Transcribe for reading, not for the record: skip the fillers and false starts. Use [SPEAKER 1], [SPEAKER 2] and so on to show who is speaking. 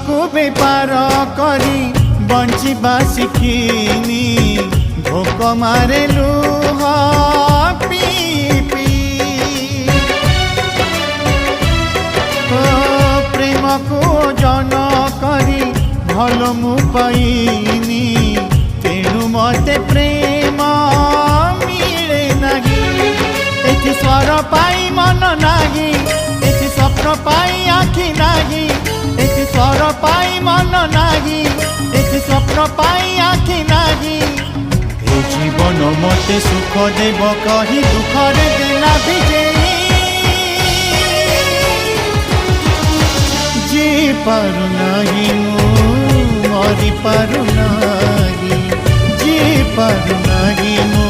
[SPEAKER 1] को बेपार करी बंचिबा शिखिनी भोक मारे लुह पी पी प्रेम को जन करी भल मु पाइनी तेणु मते प्रेम मिले नहीं एथि स्वर पाई मन नाही एथि स्वप्न पाई आखि नाही एथि स्वर पाई मन नाही एथि स्वप्न पाई आखि नाही ए जीवन मते सुख देव कही दुखरे देला विजयी जी पारु नाही मु मरी पारु नाही जी पारु नाही।